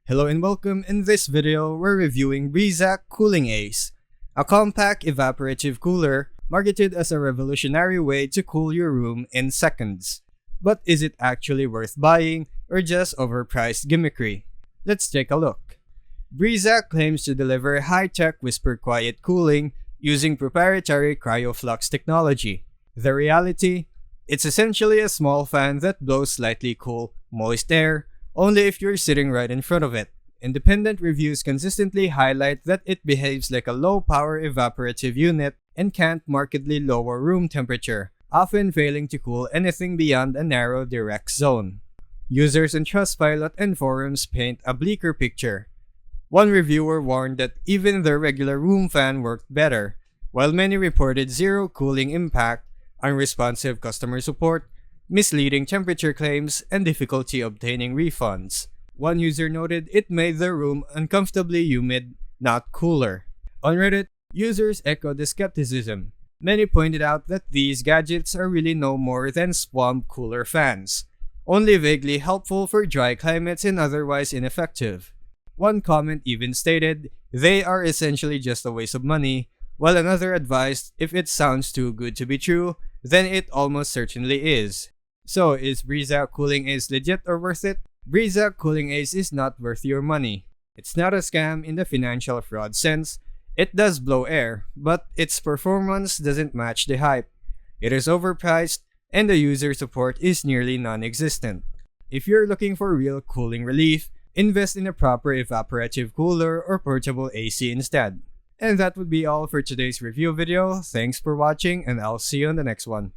Hello and welcome. In this video, we're reviewing Brizaac Cooling Ace, a compact evaporative cooler marketed as a revolutionary way to cool your room in seconds. But is it actually worth buying or just overpriced gimmickry? Let's take a look. Brizaac claims to deliver high-tech whisper quiet cooling using proprietary cryoflux technology. The reality? It's essentially a small fan that blows slightly cool, moist air, only if you're sitting right in front of it. Independent reviews consistently highlight that it behaves like a low-power evaporative unit and can't markedly lower room temperature, often failing to cool anything beyond a narrow direct zone. Users in Trustpilot and forums paint a bleaker picture. One reviewer warned that even their regular room fan worked better, while many reported zero cooling impact, unresponsive customer support, misleading temperature claims, and difficulty obtaining refunds. One user noted it made their room uncomfortably humid, not cooler. On Reddit, users echoed the skepticism. Many pointed out that these gadgets are really no more than swamp cooler fans, only vaguely helpful for dry climates and otherwise ineffective. One comment even stated they are essentially just a waste of money, while another advised if it sounds too good to be true, then it almost certainly is. So, is Brizaac Cooling Ace legit or worth it? Brizaac Cooling Ace is not worth your money. It's not a scam in the financial fraud sense. It does blow air, but its performance doesn't match the hype. It is overpriced, and the user support is nearly non-existent. If you're looking for real cooling relief, invest in a proper evaporative cooler or portable AC instead. And that would be all for today's review video. Thanks for watching, and I'll see you on the next one.